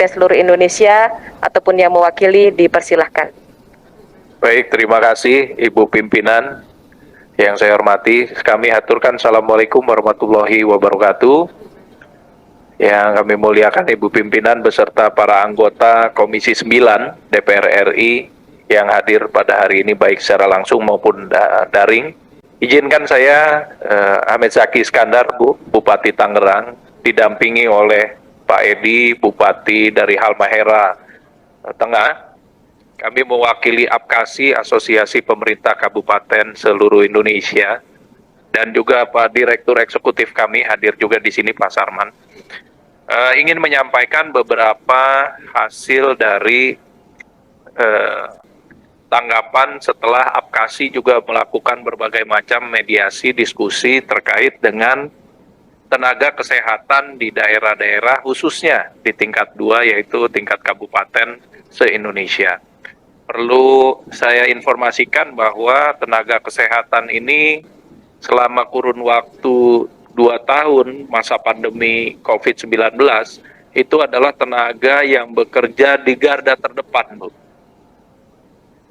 kabupaten seluruh Indonesia ataupun yang mewakili dipersilahkan. Baik, terima kasih Ibu Pimpinan yang saya hormati. Kami haturkan Assalamualaikum warahmatullahi wabarakatuh. Yang kami muliakan Ibu Pimpinan beserta para anggota Komisi 9 DPR RI yang hadir pada hari ini baik secara langsung maupun daring. Izinkan saya Ahmed Zaki Iskandar, Bupati Tangerang, didampingi oleh Pak Edi, Bupati dari Halmahera Tengah. Kami mewakili APKASI, Asosiasi Pemerintah Kabupaten seluruh Indonesia, dan juga Pak Direktur Eksekutif kami hadir juga di sini, Pak Sarman. Ingin menyampaikan beberapa hasil dari tanggapan setelah APKASI juga melakukan berbagai macam mediasi, diskusi terkait dengan tenaga kesehatan di daerah-daerah, khususnya di tingkat 2, yaitu tingkat kabupaten se-Indonesia. Perlu saya informasikan bahwa tenaga kesehatan ini selama kurun waktu 2 tahun masa pandemi COVID-19 itu adalah tenaga yang bekerja di garda terdepan, Bu,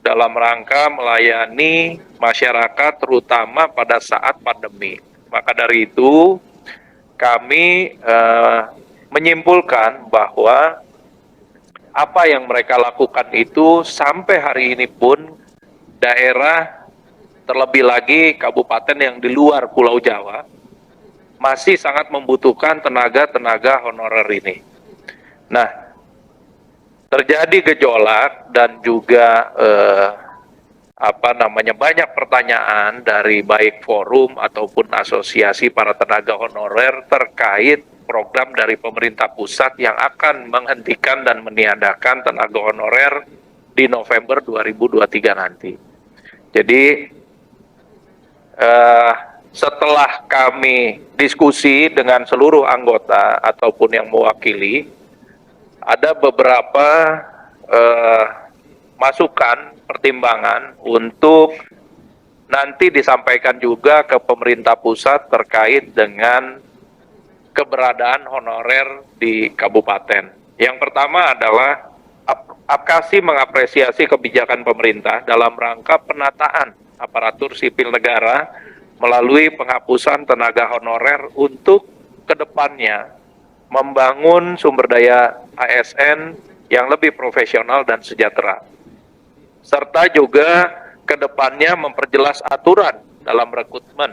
dalam rangka melayani masyarakat terutama pada saat pandemi. Maka dari itu kami menyimpulkan bahwa apa yang mereka lakukan itu sampai hari ini pun daerah, terlebih lagi kabupaten yang di luar Pulau Jawa, masih sangat membutuhkan tenaga-tenaga honorer ini. Nah, terjadi gejolak dan juga banyak pertanyaan dari baik forum ataupun asosiasi para tenaga honorer terkait program dari pemerintah pusat yang akan menghentikan dan meniadakan tenaga honorer di November 2023 nanti. Jadi setelah kami diskusi dengan seluruh anggota ataupun yang mewakili, ada beberapa masukan, pertimbangan untuk nanti disampaikan juga ke pemerintah pusat terkait dengan keberadaan honorer di kabupaten. Yang pertama adalah APKASI mengapresiasi kebijakan pemerintah dalam rangka penataan aparatur sipil negara melalui penghapusan tenaga honorer untuk kedepannya membangun sumber daya ASN yang lebih profesional dan sejahtera. Serta juga kedepannya memperjelas aturan dalam rekrutmen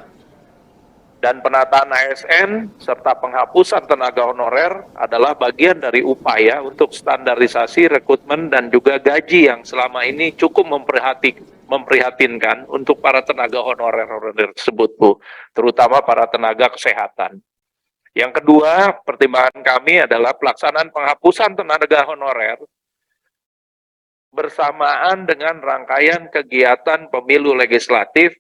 dan penataan ASN serta penghapusan tenaga honorer adalah bagian dari upaya untuk standarisasi rekrutmen dan juga gaji yang selama ini cukup memprihatinkan untuk para tenaga honorer tersebut, Bu, terutama para tenaga kesehatan. Yang kedua, pertimbangan kami adalah pelaksanaan penghapusan tenaga honorer bersamaan dengan rangkaian kegiatan pemilu legislatif,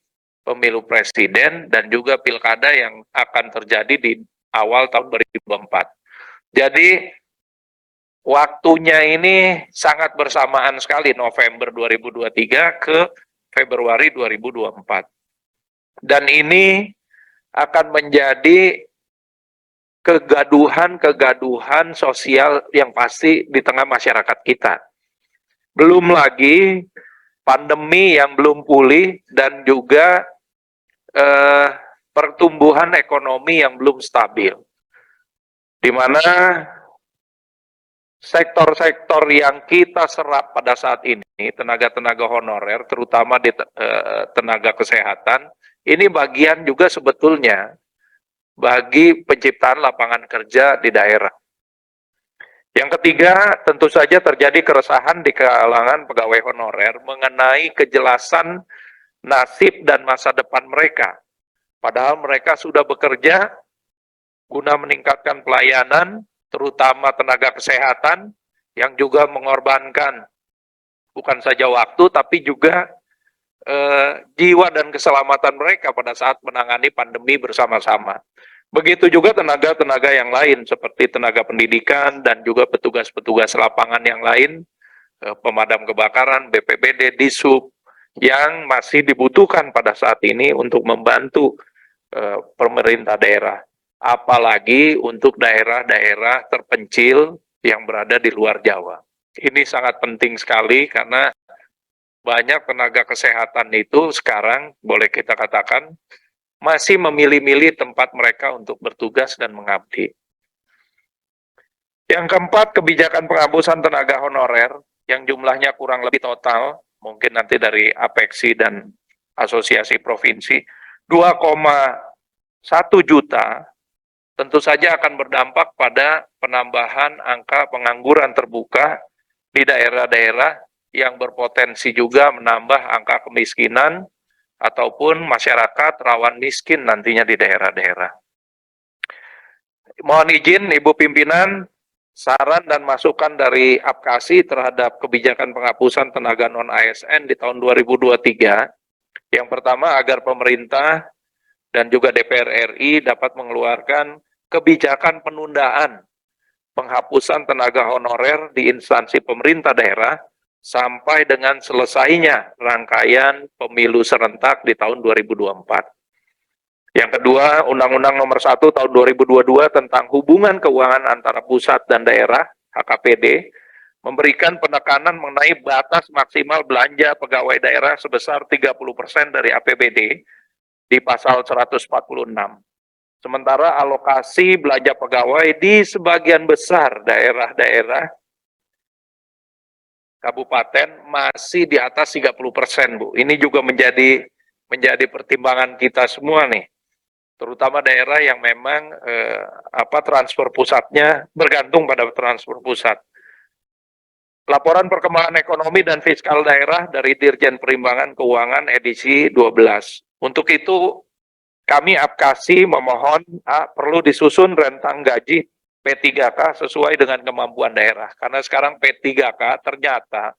pemilu presiden, dan juga pilkada yang akan terjadi di awal tahun 2024. Jadi, waktunya ini sangat bersamaan sekali, November 2023 ke Februari 2024. Dan ini akan menjadi kegaduhan sosial yang pasti di tengah masyarakat kita. Belum lagi pandemi yang belum pulih dan juga pertumbuhan ekonomi yang belum stabil, di mana sektor-sektor yang kita serap pada saat ini, tenaga-tenaga honorer, terutama di tenaga kesehatan, ini bagian juga sebetulnya bagi penciptaan lapangan kerja di daerah. Yang ketiga, tentu saja terjadi keresahan di kalangan pegawai honorer mengenai kejelasan nasib dan masa depan mereka. Padahal mereka sudah bekerja guna meningkatkan pelayanan, terutama tenaga kesehatan, yang juga mengorbankan bukan saja waktu, tapi juga jiwa dan keselamatan mereka pada saat menangani pandemi bersama-sama. Begitu juga tenaga-tenaga yang lain, seperti tenaga pendidikan dan juga petugas-petugas lapangan yang lain, pemadam kebakaran, BPBD, Dishub, yang masih dibutuhkan pada saat ini untuk membantu pemerintah daerah. Apalagi untuk daerah-daerah terpencil yang berada di luar Jawa. Ini sangat penting sekali karena banyak tenaga kesehatan itu sekarang, boleh kita katakan, masih memilih-milih tempat mereka untuk bertugas dan mengabdi. Yang keempat, kebijakan penghapusan tenaga honorer yang jumlahnya kurang lebih total, mungkin nanti dari Apexi dan Asosiasi Provinsi, 2,1 juta, tentu saja akan berdampak pada penambahan angka pengangguran terbuka di daerah-daerah yang berpotensi juga menambah angka kemiskinan ataupun masyarakat rawan miskin nantinya di daerah-daerah. Mohon izin Ibu Pimpinan, saran dan masukan dari APKASI terhadap kebijakan penghapusan tenaga non-ASN di tahun 2023. Yang pertama, agar pemerintah dan juga DPR RI dapat mengeluarkan kebijakan penundaan penghapusan tenaga honorer di instansi pemerintah daerah sampai dengan selesainya rangkaian pemilu serentak di tahun 2024. Yang kedua, Undang-Undang Nomor 1 Tahun 2022 tentang hubungan keuangan antara pusat dan daerah, HKPD, memberikan penekanan mengenai batas maksimal belanja pegawai daerah sebesar 30% dari APBD di pasal 146. Sementara alokasi belanja pegawai di sebagian besar daerah-daerah kabupaten masih di atas 30%, Bu. Ini juga menjadi pertimbangan kita semua nih, terutama daerah yang memang transfer pusatnya bergantung pada transfer pusat. Laporan perkembangan ekonomi dan fiskal daerah dari Dirjen Perimbangan Keuangan edisi 12. Untuk itu, kami APKASI memohon perlu disusun rentang gaji P3K sesuai dengan kemampuan daerah. Karena sekarang P3K ternyata,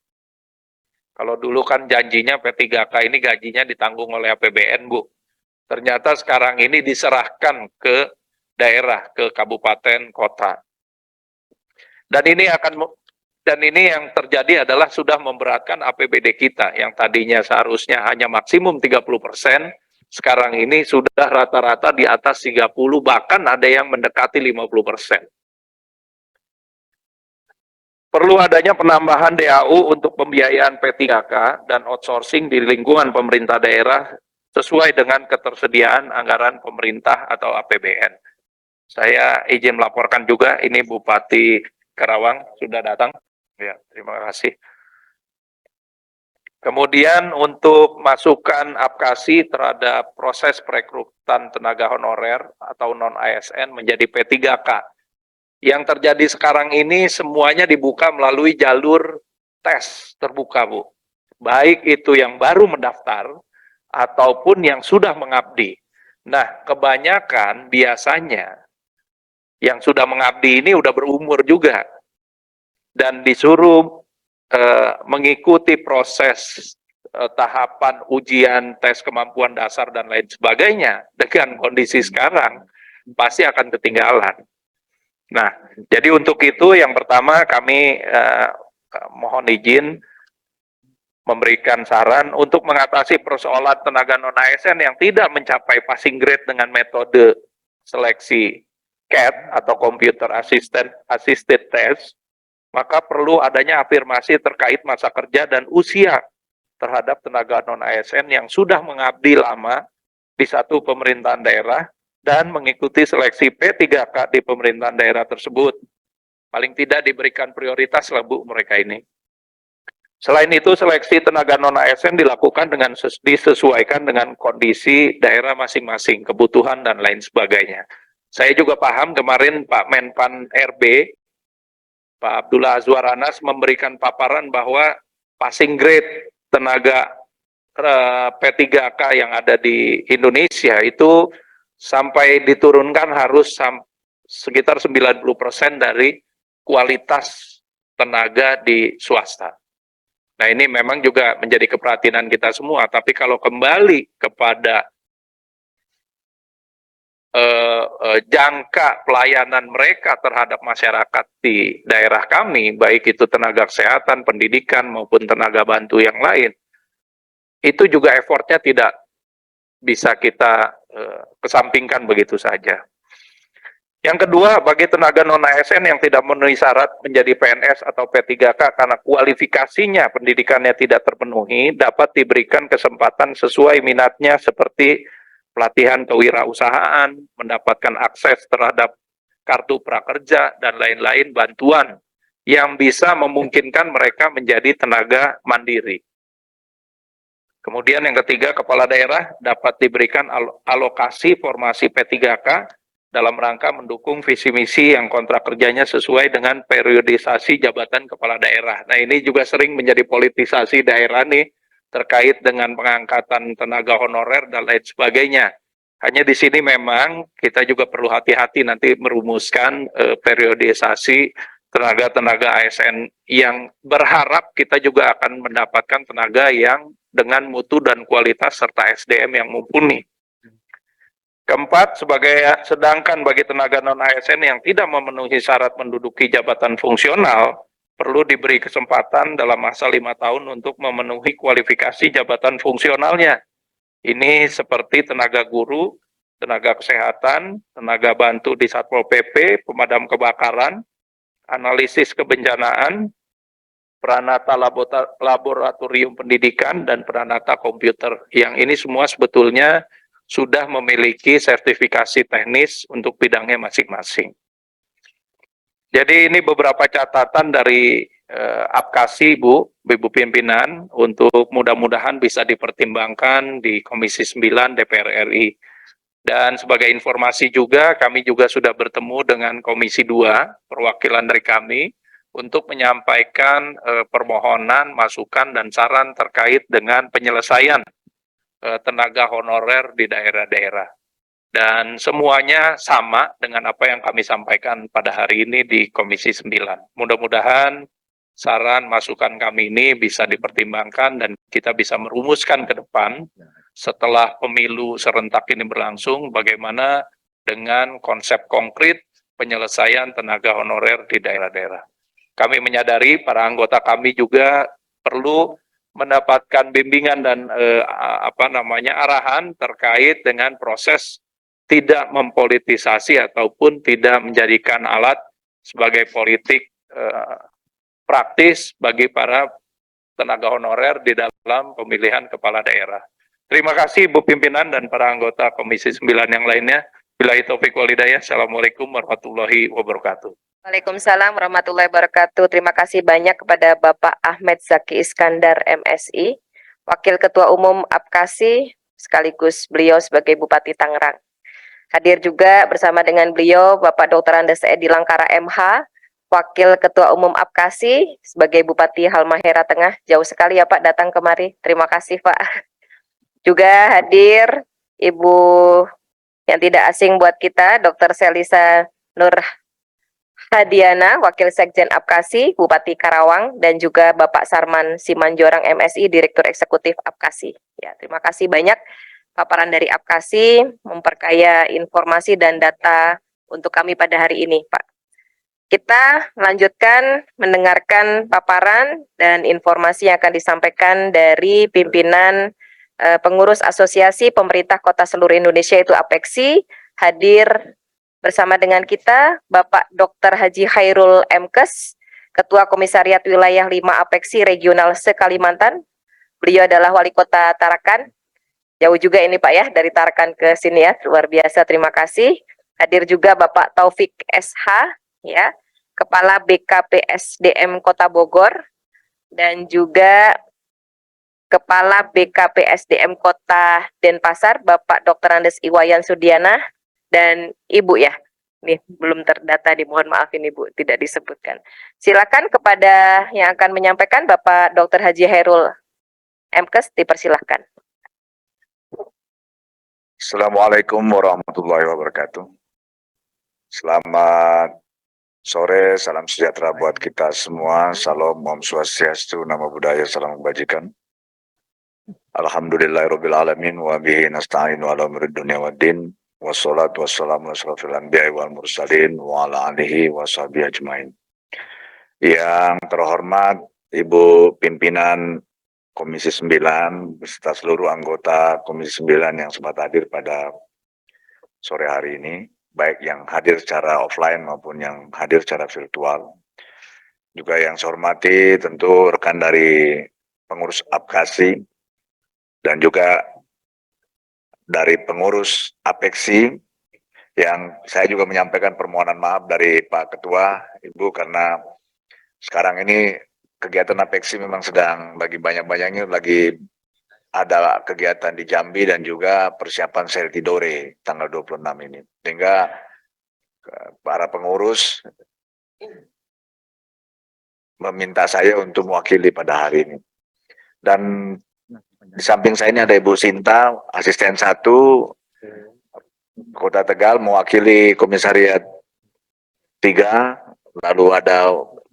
kalau dulu kan janjinya P3K ini gajinya ditanggung oleh APBN, Bu. Ternyata sekarang ini diserahkan ke daerah, ke kabupaten, kota. Dan ini yang terjadi adalah sudah memberatkan APBD kita yang tadinya seharusnya hanya maksimum 30%, sekarang ini sudah rata-rata di atas 30, bahkan ada yang mendekati 50%. Perlu adanya penambahan DAU untuk pembiayaan P3K dan outsourcing di lingkungan pemerintah daerah sesuai dengan ketersediaan anggaran pemerintah atau APBN. Saya izin melaporkan juga, ini Bupati Karawang sudah datang. Ya, terima kasih. Kemudian untuk masukan APKASI terhadap proses perekrutan tenaga honorer atau non-ASN menjadi P3K. Yang terjadi sekarang ini semuanya dibuka melalui jalur tes terbuka, Bu. Baik itu yang baru mendaftar ataupun yang sudah mengabdi. Nah, kebanyakan biasanya yang sudah mengabdi ini udah berumur juga dan disuruh mengikuti proses tahapan ujian tes kemampuan dasar dan lain sebagainya. Dengan kondisi sekarang pasti akan ketinggalan. Nah, jadi untuk itu yang pertama kami mohon izin memberikan saran untuk mengatasi persoalan tenaga non-ASN yang tidak mencapai passing grade dengan metode seleksi CAT atau Computer Assisted Test, maka perlu adanya afirmasi terkait masa kerja dan usia terhadap tenaga non-ASN yang sudah mengabdi lama di satu pemerintahan daerah dan mengikuti seleksi P3K di pemerintahan daerah tersebut. Paling tidak diberikan prioritas lah, Bu, mereka ini. Selain itu, seleksi tenaga non-ASN dilakukan dengan disesuaikan dengan kondisi daerah masing-masing, kebutuhan dan lain sebagainya. Saya juga paham kemarin Pak Menpan RB, Pak Abdullah Azwar Anas memberikan paparan bahwa passing grade tenaga P3K yang ada di Indonesia itu sampai diturunkan harus sekitar 90% dari kualitas tenaga di swasta. Nah, ini memang juga menjadi keperhatian kita semua, tapi kalau kembali kepada jangka pelayanan mereka terhadap masyarakat di daerah kami, baik itu tenaga kesehatan, pendidikan, maupun tenaga bantu yang lain, itu juga effortnya tidak bisa kita kesampingkan begitu saja. Yang kedua, bagi tenaga non-ASN yang tidak memenuhi syarat menjadi PNS atau P3K karena kualifikasinya pendidikannya tidak terpenuhi, dapat diberikan kesempatan sesuai minatnya seperti pelatihan kewirausahaan, mendapatkan akses terhadap kartu prakerja, dan lain-lain bantuan yang bisa memungkinkan mereka menjadi tenaga mandiri. Kemudian yang ketiga, kepala daerah dapat diberikan alokasi formasi P3K dalam rangka mendukung visi misi yang kontrak kerjanya sesuai dengan periodisasi jabatan kepala daerah. Nah, ini juga sering menjadi politisasi daerah nih terkait dengan pengangkatan tenaga honorer dan lain sebagainya. Hanya di sini memang kita juga perlu hati-hati nanti merumuskan periodisasi tenaga-tenaga ASN yang berharap kita juga akan mendapatkan tenaga yang dengan mutu dan kualitas serta SDM yang mumpuni. Keempat, sedangkan bagi tenaga non-ASN yang tidak memenuhi syarat menduduki jabatan fungsional, perlu diberi kesempatan dalam masa 5 tahun untuk memenuhi kualifikasi jabatan fungsionalnya. Ini seperti tenaga guru, tenaga kesehatan, tenaga bantu di Satpol PP, pemadam kebakaran, analisis kebencanaan, peranata laboratorium pendidikan, dan peranata komputer. Yang ini semua sebetulnya sudah memiliki sertifikasi teknis untuk bidangnya masing-masing. Jadi ini beberapa catatan dari APKASI, Ibu Pimpinan, untuk mudah-mudahan bisa dipertimbangkan di Komisi 9 DPR RI. Dan sebagai informasi juga, kami juga sudah bertemu dengan Komisi 2, perwakilan dari kami, untuk menyampaikan permohonan, masukan, dan saran terkait dengan penyelesaian tenaga honorer di daerah-daerah. Dan semuanya sama dengan apa yang kami sampaikan pada hari ini di Komisi 9. Mudah-mudahan saran masukan kami ini bisa dipertimbangkan dan kita bisa merumuskan ke depan setelah pemilu serentak ini berlangsung, bagaimana dengan konsep konkret penyelesaian tenaga honorer di daerah-daerah. Kami menyadari para anggota kami juga perlu mendapatkan bimbingan dan arahan terkait dengan proses tidak mempolitisasi ataupun tidak menjadikan alat sebagai politik praktis bagi para tenaga honorer di dalam pemilihan kepala daerah. Terima kasih Ibu Pimpinan dan para anggota Komisi 9 yang lainnya. Billahi taufiq wal hidayah. Assalamualaikum warahmatullahi wabarakatuh. Waalaikumsalam warahmatullahi wabarakatuh. Terima kasih banyak kepada Bapak Ahmed Zaki Iskandar MSI, Wakil Ketua Umum APKASI, sekaligus beliau sebagai Bupati Tangerang. Hadir juga bersama dengan beliau Bapak Dr. Andes Edi Langkara MH, Wakil Ketua Umum APKASI sebagai Bupati Halmahera Tengah. Jauh sekali ya Pak datang kemari. Terima kasih Pak. Juga hadir Ibu yang tidak asing buat kita, Dr. Selisa Nur Hadiana, Wakil Sekjen APKASI, Bupati Karawang, dan juga Bapak Sarman Simanjorang MSI, Direktur Eksekutif APKASI. Ya, terima kasih banyak paparan dari APKASI, memperkaya informasi dan data untuk kami pada hari ini, Pak. Kita lanjutkan mendengarkan paparan dan informasi yang akan disampaikan dari pimpinan pengurus Asosiasi Pemerintah Kota Seluruh Indonesia, itu APEKSI. Hadir bersama dengan kita Bapak Dr. Haji Khairul Mkes, Ketua Komisariat Wilayah 5 APEKSI Regional se-Kalimantan. Beliau adalah Wali Kota Tarakan. Jauh juga ini Pak ya, dari Tarakan ke sini ya, luar biasa, terima kasih. Hadir juga Bapak Taufik SH, ya, Kepala BKPSDM Kota Bogor, dan juga Kepala BKPSDM Kota Denpasar, Bapak Dr. Andes Iwayan Sudiana, dan Ibu ya, nih belum terdata, dimohon maaf ini Bu, tidak disebutkan. Silakan kepada yang akan menyampaikan Bapak Dr. Haji Khairul Mkes, dipersilahkan. Assalamualaikum warahmatullahi wabarakatuh. Selamat sore, salam sejahtera buat kita semua. Salam, Om Swastiastu, Namo Buddhaya, salam kebajikan. Alhamdulillahirabbil alamin wa bihi nasta'in wa ala umuri dunya waddin. Wassalatu wassalamu ala asyrofil anbiya'i wal mursalin wa ala alihi wa sahbihi ajmain. Yang terhormat Ibu Pimpinan Komisi 9 beserta seluruh anggota Komisi 9 yang sempat hadir pada sore hari ini. baik yang hadir secara offline maupun yang hadir secara virtual. Juga yang saya hormati tentu rekan dari pengurus APKASI dan juga dari pengurus APEKSI yang saya juga menyampaikan permohonan maaf dari Pak Ketua, Ibu, karena sekarang ini kegiatan APEKSI memang sedang lagi banyak-banyaknya, lagi ada kegiatan di Jambi dan juga persiapan sel Tidore tanggal 26 ini. Sehingga para pengurus meminta saya untuk mewakili pada hari ini. Dan di samping saya ini ada Ibu Sinta, asisten 1 Kota Tegal, mewakili Komisariat 3, lalu ada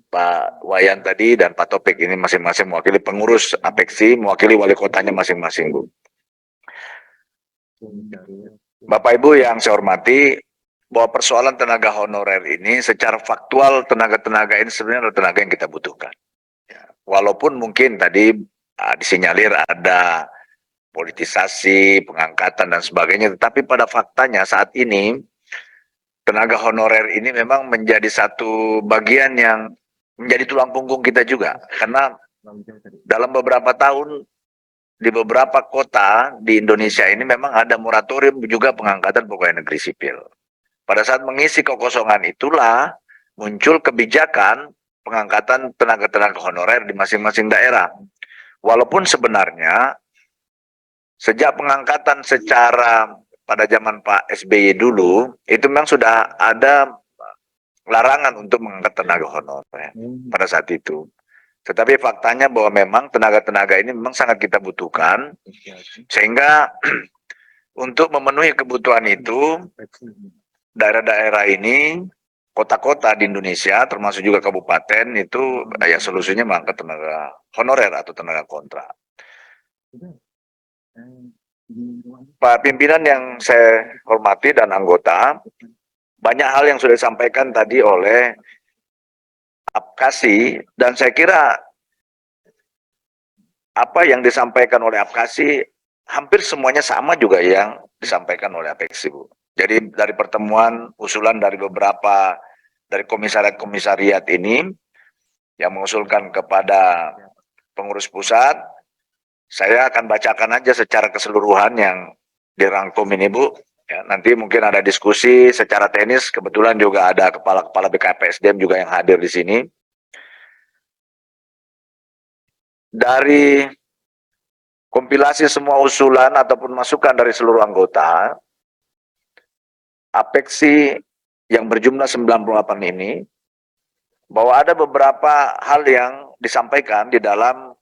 Pak Wayan tadi dan Pak Topik, ini masing-masing mewakili pengurus APEKSI, mewakili wali kotanya masing-masing, Bu. Bapak Ibu yang saya hormati, bahwa persoalan tenaga honorer ini secara faktual tenaga-tenaga ini sebenarnya adalah tenaga yang kita butuhkan. Walaupun mungkin tadi disinyalir ada politisasi, pengangkatan dan sebagainya, tetapi pada faktanya saat ini tenaga honorer ini memang menjadi satu bagian yang menjadi tulang punggung kita juga, karena dalam beberapa tahun di beberapa kota di Indonesia ini memang ada moratorium juga pengangkatan pegawai negeri sipil. Pada saat mengisi kekosongan itulah muncul kebijakan pengangkatan tenaga-tenaga honorer di masing-masing daerah. Walaupun sebenarnya sejak pengangkatan secara pada zaman Pak SBY dulu, itu memang sudah ada larangan untuk mengangkat tenaga honorer pada saat itu. Tetapi faktanya bahwa memang tenaga-tenaga ini memang sangat kita butuhkan, sehingga untuk memenuhi kebutuhan itu, daerah-daerah ini, kota-kota di Indonesia, termasuk juga kabupaten, itu ya solusinya mengangkat tenaga honorer atau tenaga kontrak. Pak pimpinan yang saya hormati dan anggota, banyak hal yang sudah disampaikan tadi oleh APKASI, dan saya kira apa yang disampaikan oleh APKASI hampir semuanya sama juga yang disampaikan oleh APEKSI, Bu. Jadi dari pertemuan usulan dari beberapa dari komisariat-komisariat ini yang mengusulkan kepada pengurus pusat, saya akan bacakan aja secara keseluruhan yang dirangkum ini, Bu. Ya, nanti mungkin ada diskusi secara teknis, kebetulan juga ada kepala-kepala BKPSDM juga yang hadir di sini. Dari kompilasi semua usulan ataupun masukan dari seluruh anggota, APEKSI yang berjumlah 98 ini, bahwa ada beberapa hal yang disampaikan di dalam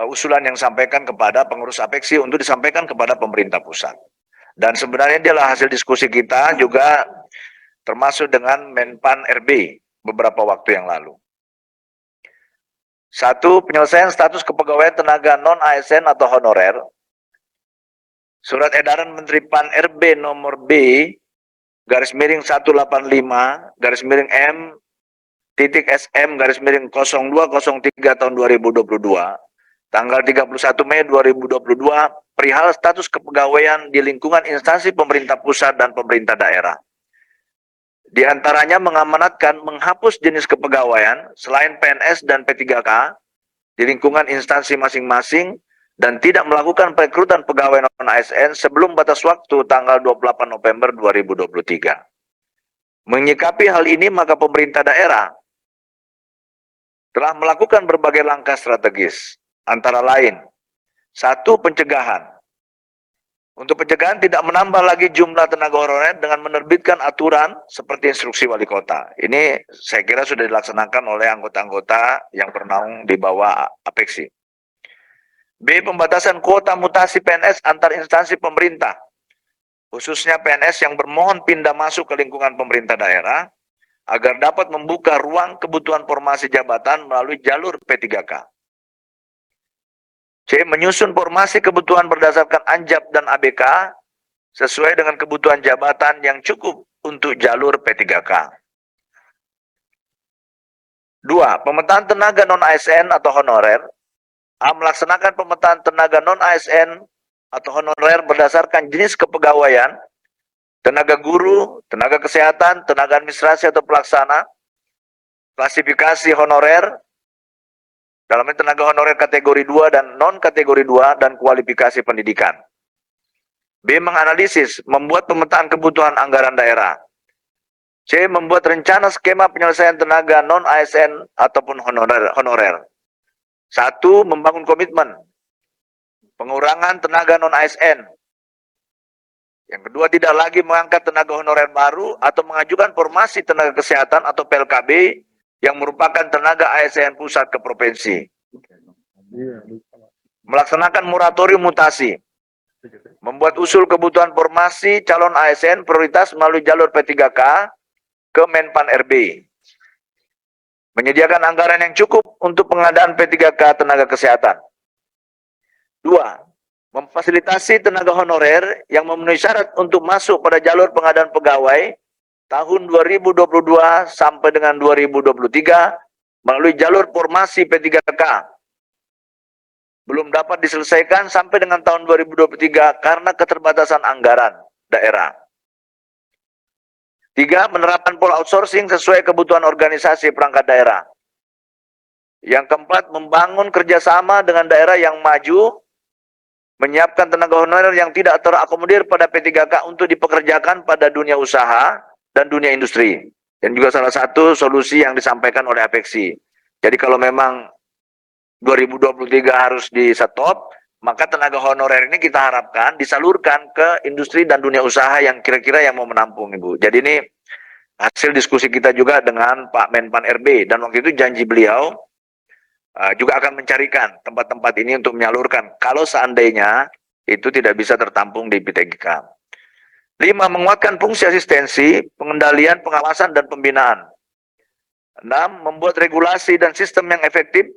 usulan yang disampaikan kepada pengurus APEKSI untuk disampaikan kepada pemerintah pusat. Dan sebenarnya dia adalah hasil diskusi kita juga termasuk dengan Menpan RB beberapa waktu yang lalu. 1. Penyelesaian status kepegawaian tenaga non-ASN atau honorer. Surat edaran Menteri PAN RB nomor B/M/M.SM/0203 tahun 2022, tanggal 31 Mei 2022, perihal status kepegawaian di lingkungan instansi pemerintah pusat dan pemerintah daerah. Di antaranya mengamanatkan menghapus jenis kepegawaian selain PNS dan P3K di lingkungan instansi masing-masing dan tidak melakukan perekrutan pegawai non-ASN sebelum batas waktu tanggal 28 November 2023. Menyikapi hal ini, maka pemerintah daerah telah melakukan berbagai langkah strategis, antara lain, 1. Pencegahan. Untuk pencegahan tidak menambah lagi jumlah tenaga honorer dengan menerbitkan aturan seperti instruksi wali kota. Ini saya kira sudah dilaksanakan oleh anggota-anggota yang bernaung di bawah APEKSI. B. Pembatasan kuota mutasi PNS antar instansi pemerintah, khususnya PNS yang bermohon pindah masuk ke lingkungan pemerintah daerah, agar dapat membuka ruang kebutuhan formasi jabatan melalui jalur P3K. C. Menyusun formasi kebutuhan berdasarkan ANJAP dan ABK sesuai dengan kebutuhan jabatan yang cukup untuk jalur P3K. 2. Pemetaan tenaga non-ASN atau honorer. A. Melaksanakan pemetaan tenaga non-ASN atau honorer berdasarkan jenis kepegawaian, tenaga guru, tenaga kesehatan, tenaga administrasi atau pelaksana, klasifikasi honorer, dalamnya tenaga honorer kategori 2 dan non kategori 2, dan kualifikasi pendidikan. B. Menganalisis, membuat pemetaan kebutuhan anggaran daerah. C. Membuat rencana skema penyelesaian tenaga non-ASN ataupun honorer. 1. Membangun komitmen pengurangan tenaga non-ASN. Yang kedua, tidak lagi mengangkat tenaga honorer baru atau mengajukan formasi tenaga kesehatan atau PLKB yang merupakan tenaga ASN pusat ke provinsi. Melaksanakan moratorium mutasi. Membuat usul kebutuhan formasi calon ASN prioritas melalui jalur P3K ke Menpan RB. Menyediakan anggaran yang cukup untuk pengadaan P3K tenaga kesehatan. 2. Memfasilitasi tenaga honorer yang memenuhi syarat untuk masuk pada jalur pengadaan pegawai tahun 2022 sampai dengan 2023 melalui jalur formasi P3K. Belum dapat diselesaikan sampai dengan tahun 2023 karena keterbatasan anggaran daerah. 3. Menerapkan pola outsourcing sesuai kebutuhan organisasi perangkat daerah. Yang keempat, membangun kerjasama dengan daerah yang maju, menyiapkan tenaga honorer yang tidak terakomodir pada P3K untuk dipekerjakan pada dunia usaha dan dunia industri. Dan juga salah satu solusi yang disampaikan oleh Apeksi. Jadi kalau memang 2023 harus di-stop, maka tenaga honorer ini kita harapkan disalurkan ke industri dan dunia usaha yang kira-kira yang mau menampung, Ibu. Jadi ini hasil diskusi kita juga dengan Pak Menpan RB, dan waktu itu janji beliau juga akan mencarikan tempat-tempat ini untuk menyalurkan kalau seandainya itu tidak bisa tertampung di P3K. 5. Menguatkan fungsi asistensi, pengendalian, pengawasan, dan pembinaan. 6. Membuat regulasi dan sistem yang efektif,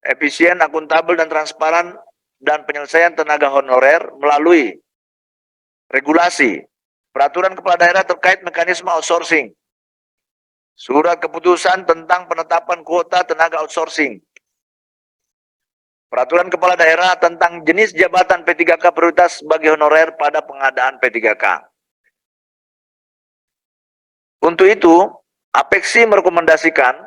efisien, akuntabel, dan transparan, dan penyelesaian tenaga honorer melalui regulasi, peraturan kepala daerah terkait mekanisme outsourcing, surat keputusan tentang penetapan kuota tenaga outsourcing, peraturan kepala daerah tentang jenis jabatan P3K prioritas bagi honorer pada pengadaan P3K. Untuk itu, Apeksi merekomendasikan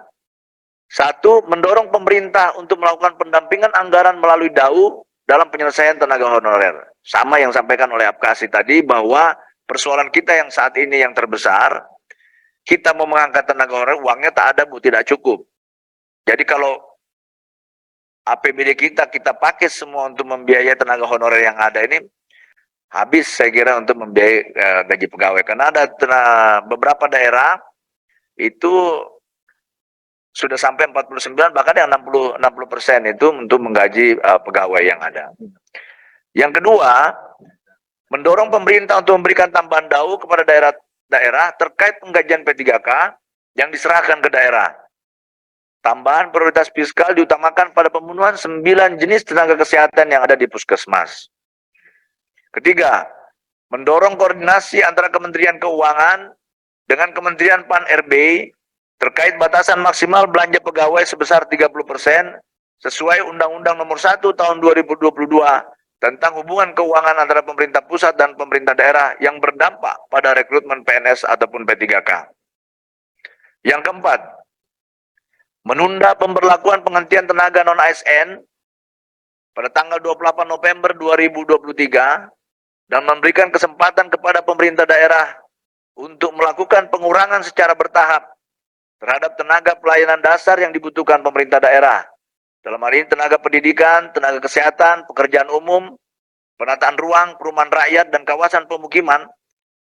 1. Mendorong pemerintah untuk melakukan pendampingan anggaran melalui DAU dalam penyelesaian tenaga honorer. Sama yang disampaikan oleh Apkasi tadi, bahwa persoalan kita yang saat ini yang terbesar, kita mau mengangkat tenaga honorer, uangnya tak ada, Bu, tidak cukup. Jadi kalau APBD kita pakai semua untuk membiayai tenaga honorer yang ada ini, habis saya kira untuk membiayai gaji pegawai. Karena ada beberapa daerah itu sudah sampai 49, bahkan yang 60% itu untuk menggaji pegawai yang ada. Yang kedua, mendorong pemerintah untuk memberikan tambahan DAU kepada daerah terkait penggajian P3K yang diserahkan ke daerah. Tambahan prioritas fiskal diutamakan pada pemenuhan 9 jenis tenaga kesehatan yang ada di puskesmas. Ketiga, mendorong koordinasi antara Kementerian Keuangan dengan Kementerian Pan RB terkait batasan maksimal belanja pegawai sebesar 30% sesuai Undang-Undang Nomor 1 Tahun 2022 tentang hubungan keuangan antara pemerintah pusat dan pemerintah daerah yang berdampak pada rekrutmen PNS ataupun P3K. Yang keempat, menunda pemberlakuan penghentian tenaga non-ASN pada tanggal 28 November 2023 dan memberikan kesempatan kepada pemerintah daerah untuk melakukan pengurangan secara bertahap terhadap tenaga pelayanan dasar yang dibutuhkan pemerintah daerah. Dalam hal ini tenaga pendidikan, tenaga kesehatan, pekerjaan umum, penataan ruang, perumahan rakyat, dan kawasan pemukiman,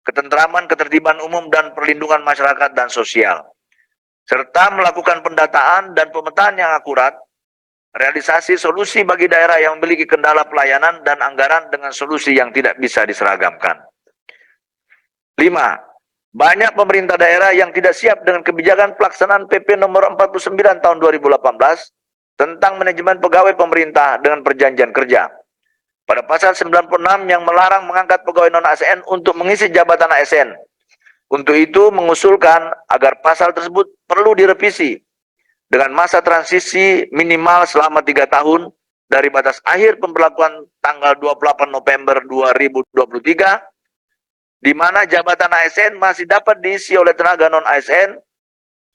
ketentraman, ketertiban umum, dan perlindungan masyarakat dan sosial. Serta melakukan pendataan dan pemetaan yang akurat, realisasi solusi bagi daerah yang memiliki kendala pelayanan dan anggaran dengan solusi yang tidak bisa diseragamkan. 5. Banyak pemerintah daerah yang tidak siap dengan kebijakan pelaksanaan PP nomor 49 tahun 2018 tentang manajemen pegawai pemerintah dengan perjanjian kerja. Pada pasal 96 yang melarang mengangkat pegawai non-ASN untuk mengisi jabatan ASN. Untuk itu mengusulkan agar pasal tersebut perlu direvisi dengan masa transisi minimal selama 3 tahun dari batas akhir pemberlakuan tanggal 28 November 2023, di mana jabatan ASN masih dapat diisi oleh tenaga non-ASN,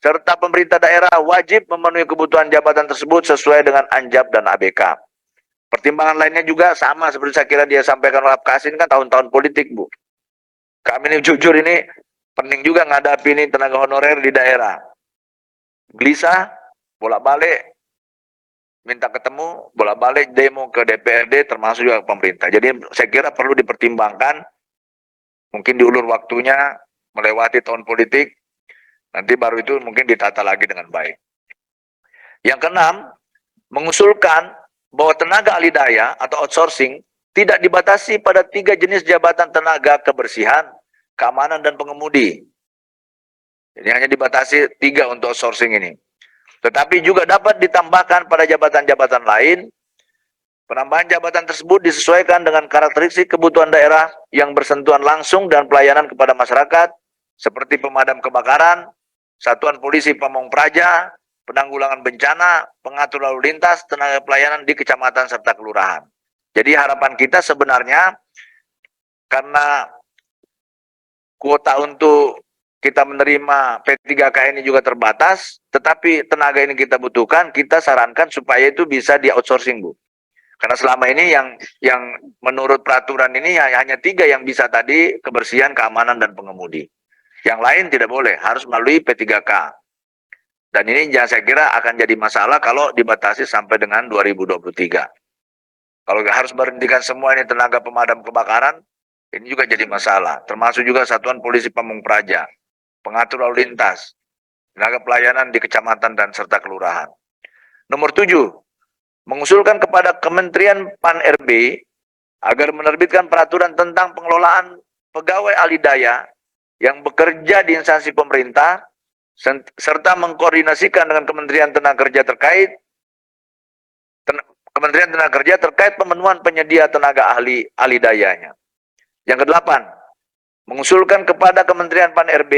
serta pemerintah daerah wajib memenuhi kebutuhan jabatan tersebut sesuai dengan ANJAP dan ABK. Pertimbangan lainnya juga sama seperti saya kira dia sampaikan oleh Apkasi, ini kan tahun-tahun politik, Bu. Kami ini jujur ini penting juga ngadapi ini tenaga honorer di daerah. Gelisah, bolak-balik, minta ketemu, bolak-balik demo ke DPRD termasuk juga pemerintah. Jadi saya kira perlu dipertimbangkan, mungkin diulur waktunya melewati tahun politik, nanti baru itu mungkin ditata lagi dengan baik. Yang keenam, mengusulkan bahwa tenaga ahli daya atau outsourcing tidak dibatasi pada 3 jenis jabatan tenaga kebersihan, keamanan, dan pengemudi. Jadi hanya dibatasi 3 untuk outsourcing ini. Tetapi juga dapat ditambahkan pada jabatan-jabatan lain. Penambahan jabatan tersebut disesuaikan dengan karakteristik kebutuhan daerah yang bersentuhan langsung dan pelayanan kepada masyarakat, seperti pemadam kebakaran, satuan polisi Pamong Praja, penanggulangan bencana, pengatur lalu lintas, tenaga pelayanan di kecamatan serta kelurahan. Jadi harapan kita sebenarnya karena kuota untuk kita menerima P3K ini juga terbatas, tetapi tenaga ini kita butuhkan, kita sarankan supaya itu bisa di outsourcing, Bu. Karena selama ini yang menurut peraturan ini hanya 3 yang bisa tadi, kebersihan, keamanan, dan pengemudi. Yang lain tidak boleh, harus melalui P3K. Dan ini saya kira akan jadi masalah kalau dibatasi sampai dengan 2023. Kalau harus berhentikan semua ini tenaga pemadam kebakaran, ini juga jadi masalah. Termasuk juga satuan polisi Pamong Praja, pengatur lalu lintas, tenaga pelayanan di kecamatan dan serta kelurahan. Nomor 7, mengusulkan kepada Kementerian Pan-RB agar menerbitkan peraturan tentang pengelolaan pegawai ahli daya yang bekerja di instansi pemerintah serta mengkoordinasikan dengan Kementerian Tenaga Kerja terkait pemenuhan penyedia tenaga ahli dayanya. Yang ke-8, mengusulkan kepada Kementerian Pan-RB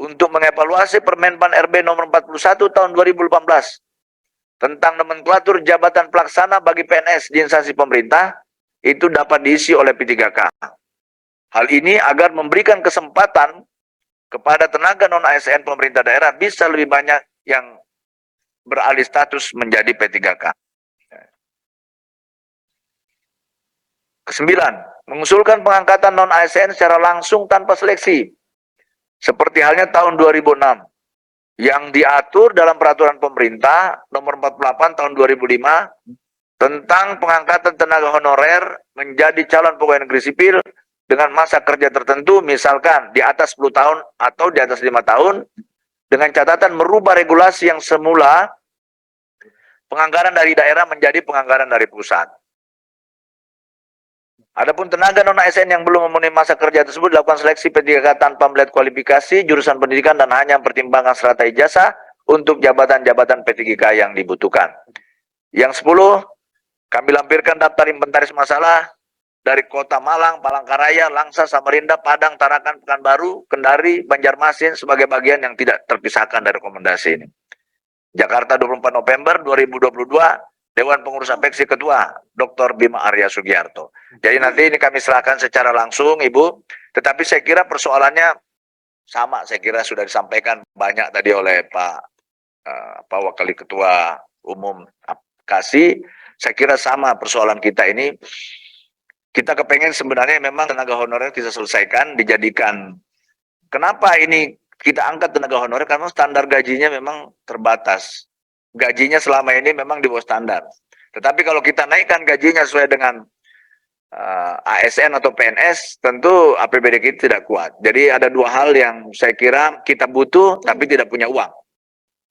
untuk mengevaluasi Permen Pan-RB nomor 41 tahun 2018 tentang nomenklatur jabatan pelaksana bagi PNS di instansi pemerintah itu dapat diisi oleh P3K. Hal ini agar memberikan kesempatan kepada tenaga non-ASN pemerintah daerah bisa lebih banyak yang beralih status menjadi P3K. Kesembilan, mengusulkan pengangkatan non-ASN secara langsung tanpa seleksi, seperti halnya tahun 2006, yang diatur dalam peraturan pemerintah nomor 48 tahun 2005 tentang pengangkatan tenaga honorer menjadi calon pegawai negeri sipil dengan masa kerja tertentu, misalkan di atas 10 tahun atau di atas 5 tahun, dengan catatan merubah regulasi yang semula penganggaran dari daerah menjadi penganggaran dari pusat. Adapun tenaga non-ASN yang belum memenuhi masa kerja tersebut dilakukan seleksi P3K tanpa melihat kualifikasi, jurusan pendidikan, dan hanya pertimbangan serata ijazah untuk jabatan-jabatan P3K yang dibutuhkan. Yang 10, kami lampirkan daftar inventaris masalah dari Kota Malang, Palangkaraya, Langsa, Samarinda, Padang, Tarakan, Pekanbaru, Kendari, Banjarmasin sebagai bagian yang tidak terpisahkan dari rekomendasi ini. Jakarta 24 November 2022, Dewan Pengurus Apeksi Ketua Dr. Bima Arya Sugiarto. Jadi nanti ini kami serahkan secara langsung, Ibu. Tetapi saya kira persoalannya sama, saya kira sudah disampaikan banyak tadi oleh Pak Wakil Ketua Umum Apkasi. Saya kira sama persoalan kita ini. Kita kepengen sebenarnya memang tenaga honorer kita selesaikan, dijadikan. Kenapa ini kita angkat tenaga honorer? Karena standar gajinya memang terbatas. Gajinya selama ini memang di bawah standar. Tetapi kalau kita naikkan gajinya sesuai dengan ASN atau PNS, tentu APBD kita tidak kuat. Jadi ada 2 hal yang saya kira kita butuh tapi tidak punya uang.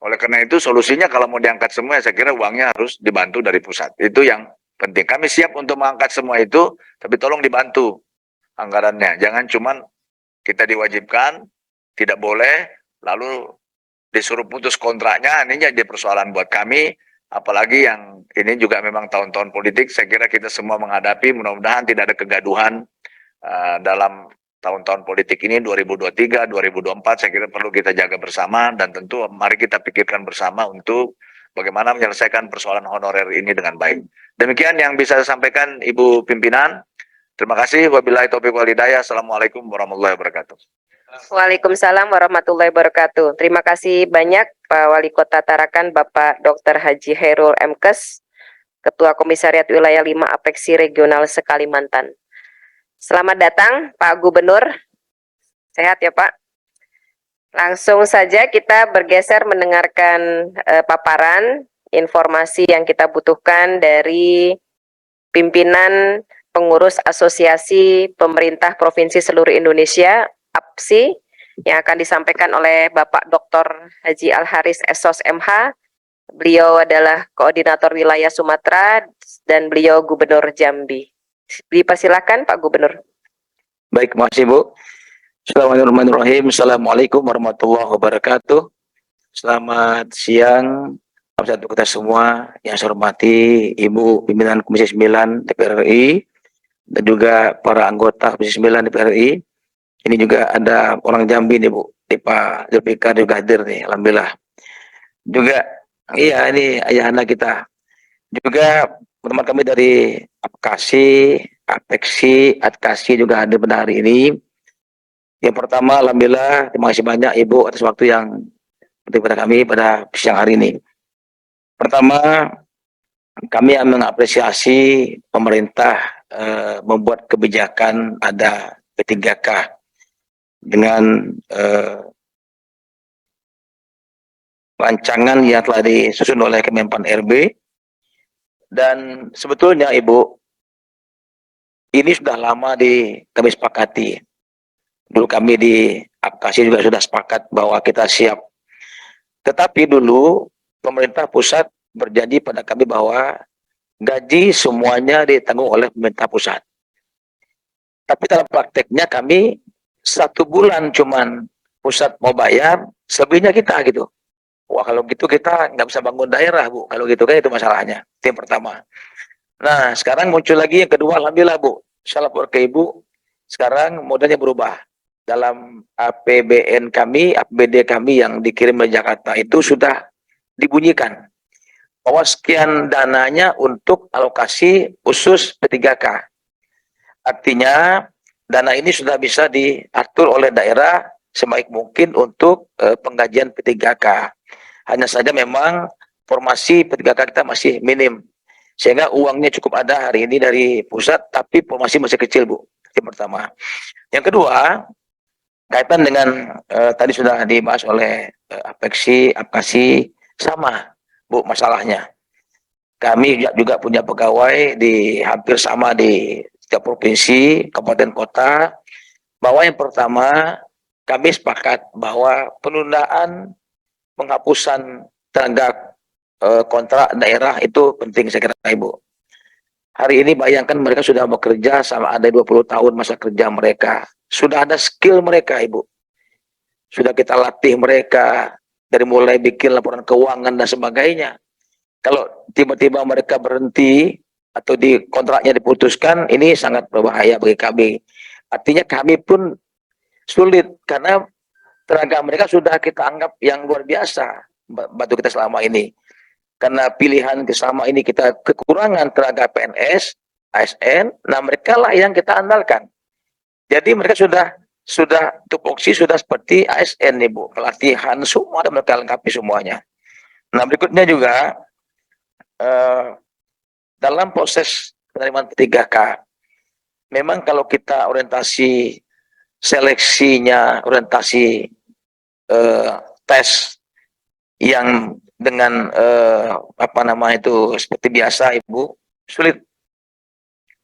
Oleh karena itu solusinya kalau mau diangkat semua, saya kira uangnya harus dibantu dari pusat. Itu yang penting. Kami siap untuk mengangkat semua itu, tapi tolong dibantu anggarannya. Jangan cuman kita diwajibkan, tidak boleh, lalu disuruh putus kontraknya. Ini jadi persoalan buat kami. Apalagi yang ini juga memang tahun-tahun politik. Saya kira kita semua menghadapi, mudah-mudahan tidak ada kegaduhan dalam tahun-tahun politik ini 2023, 2024. Saya kira perlu kita jaga bersama dan tentu mari kita pikirkan bersama untuk bagaimana menyelesaikan persoalan honorer ini dengan baik. Demikian yang bisa saya sampaikan Ibu Pimpinan. Terima kasih. Wabillahi taufiq wal hidayah. Assalamualaikum warahmatullahi wabarakatuh. Waalaikumsalam warahmatullahi wabarakatuh. Terima kasih banyak Pak Wali Kota Tarakan, Bapak Dr. Haji Khairul MKes, Ketua Komisariat Wilayah 5 Apeksi Regional Sekalimantan. Selamat datang Pak Gubernur. Sehat ya Pak? Langsung saja kita bergeser mendengarkan paparan informasi yang kita butuhkan dari pimpinan pengurus Asosiasi Pemerintah Provinsi Seluruh Indonesia APSI yang akan disampaikan oleh Bapak Dr. Haji Al-Haris Esos MH. Beliau adalah Koordinator Wilayah Sumatera dan beliau Gubernur Jambi. Dipersilakan Pak Gubernur. Baik, makasih Bu. Bismillahirrahmanirrahim. Assalamualaikum warahmatullahi wabarakatuh. Selamat siang untuk kita semua yang saya hormati Ibu Pimpinan Komisi 9 DPR RI dan juga para anggota Komisi 9 DPR RI. Ini juga ada orang Jambi nih Bu, Pak Zulfikar juga hadir nih, alhamdulillah. Juga iya ini ayah anak kita. Juga teman kami dari Apkasi, Apeksi, Adkasi juga hadir pada hari ini. Yang pertama, alhamdulillah, terima kasih banyak Ibu atas waktu yang penting pada kami pada siang hari ini. Pertama, kami mengapresiasi pemerintah membuat kebijakan ada P3K dengan rancangan yang telah disusun oleh Kemenpan RB. Dan sebetulnya Ibu, ini sudah lama kami sepakati. Dulu kami di Apkasi juga sudah sepakat bahwa kita siap. Tetapi dulu pemerintah pusat berjanji pada kami bahwa gaji semuanya ditanggung oleh pemerintah pusat. Tapi dalam prakteknya kami 1 bulan cuman pusat mau bayar, selebihnya kita gitu. Wah kalau gitu kita nggak bisa bangun daerah Bu, kalau gitu kan itu masalahnya. Itu yang pertama. Nah sekarang muncul lagi yang kedua, alhamdulillah Bu. Saya lapor ke Ibu, sekarang modelnya berubah. Dalam APBN kami, APBD kami yang dikirim dari Jakarta itu sudah dibunyikan bahwa sekian dananya untuk alokasi khusus P3K. Artinya dana ini sudah bisa diatur oleh daerah sebaik mungkin untuk penggajian P3K. Hanya saja memang formasi P3K kita masih minim. Sehingga uangnya cukup ada hari ini dari pusat, tapi formasi masih kecil Bu. Yang pertama. Yang kedua, kaitan dengan tadi sudah dibahas oleh Apeksi, Apkasi, sama Bu masalahnya. Kami juga punya pegawai di hampir sama di setiap provinsi, kabupaten kota, bahwa yang pertama kami sepakat bahwa penundaan penghapusan tenaga kontrak daerah itu penting saya kira Ibu. Hari ini bayangkan mereka sudah bekerja sama ada 20 tahun masa kerja mereka. Sudah ada skill mereka Ibu. Sudah kita latih mereka dari mulai bikin laporan keuangan dan sebagainya. Kalau tiba-tiba mereka berhenti atau di kontraknya diputuskan, ini sangat berbahaya bagi kami. Artinya kami pun sulit karena tenaga mereka sudah kita anggap yang luar biasa bantu kita selama ini. Karena pilihan selama ini kita kekurangan tenaga PNS, ASN, nah mereka lah yang kita andalkan. Jadi mereka sudah tupoksi sudah seperti ASN nih Bu, pelatihan semua ada mereka lengkapi semuanya. Nah berikutnya juga dalam proses penerimaan P3K, memang kalau kita orientasi seleksinya, orientasi tes yang dengan seperti biasa Ibu, sulit.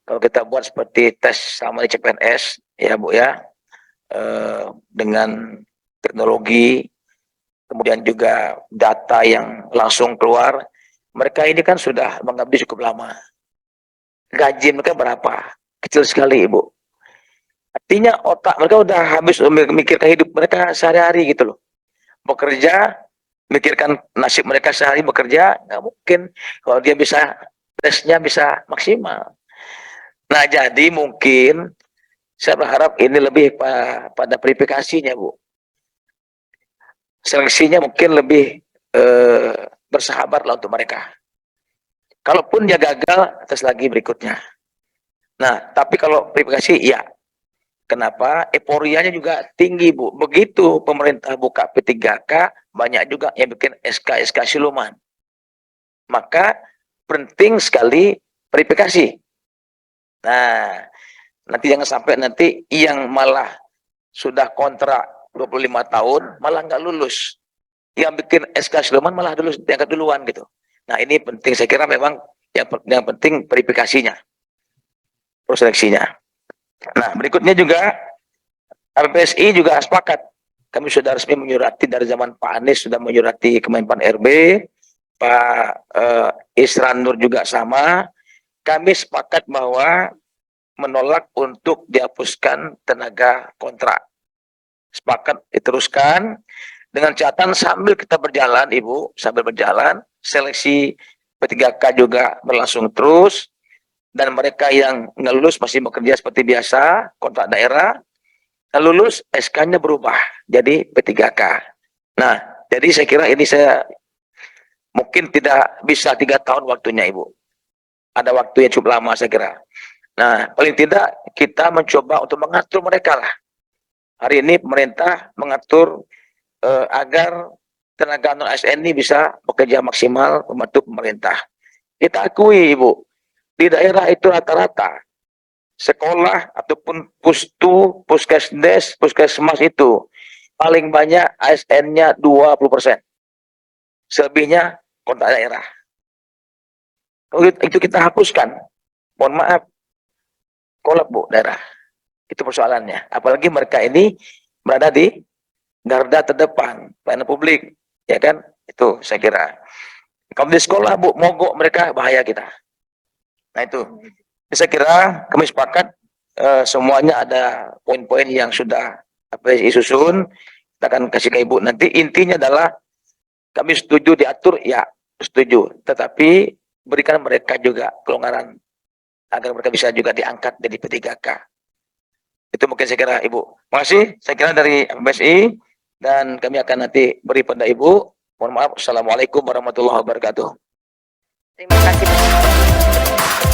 Kalau kita buat seperti tes sama di CPNS, ya Bu ya, dengan teknologi, kemudian juga data yang langsung keluar, mereka ini kan sudah mengabdi cukup lama. Gaji mereka berapa? Kecil sekali Ibu. Artinya otak mereka udah habis memikirkan hidup mereka sehari-hari gitu loh. Bekerja, mikirkan nasib mereka sehari bekerja, nggak mungkin. Kalau dia bisa, tesnya bisa maksimal. Nah jadi mungkin saya berharap ini lebih pada verifikasinya Bu. Seleksinya mungkin lebih bersahabatlah untuk mereka. Kalaupun dia gagal, atas lagi berikutnya. Nah, tapi kalau verifikasi, ya. Kenapa? Euforianya juga tinggi, Bu. Begitu pemerintah buka P3K, banyak juga yang bikin SK-SK siluman. Maka penting sekali verifikasi. Nah, nanti jangan sampai nanti yang malah sudah kontrak 25 tahun, malah nggak lulus. Yang bikin SK siluman malah lulus, diangkat duluan gitu. Nah, ini penting. Saya kira memang yang penting verifikasinya, proseleksinya. Nah, berikutnya juga PPSI juga sepakat. Kami sudah resmi menyurati dari zaman Pak Anies, sudah menyurati Kemenpan RB, Pak Isran Nur juga sama. Kami sepakat bahwa menolak untuk dihapuskan tenaga kontrak. Sepakat diteruskan dengan catatan sambil kita berjalan, Ibu, sambil berjalan, seleksi P3K juga berlangsung terus. Dan mereka yang nggak lulus masih bekerja seperti biasa, kontrak daerah. Nggak lulus, SK-nya berubah jadi P3K. Nah, jadi saya kira ini saya mungkin tidak bisa 3 tahun waktunya, Ibu. Ada waktu yang cukup lama saya kira. Nah, paling tidak kita mencoba untuk mengatur mereka lah. Hari ini pemerintah mengatur agar tenaga non-ASN ini bisa bekerja maksimal membantu pemerintah. Kita akui, Ibu, di daerah itu rata-rata sekolah ataupun pustu, puskesdes, puskesmas itu paling banyak ASN-nya 20%. Selebihnya kontrak daerah. Itu kita hapuskan. Mohon maaf, kolab, Bu, daerah. Itu persoalannya. Apalagi mereka ini berada di garda terdepan pelayanan publik, ya kan? Itu saya kira. Kalau di sekolah, Bu, mogok mereka, bahaya kita. Nah, itu. Saya kira kami sepakat semuanya ada poin-poin yang sudah PPSI susun. Kita akan kasih ke Ibu nanti. Intinya adalah kami setuju diatur, ya setuju. Tetapi berikan mereka juga kelonggaran agar mereka bisa juga diangkat dari P3K. Itu mungkin saya kira, Ibu. Terima kasih. Saya kira dari PPSI dan kami akan nanti beri pada Ibu. Mohon maaf. Assalamualaikum warahmatullahi wabarakatuh. Terima kasih.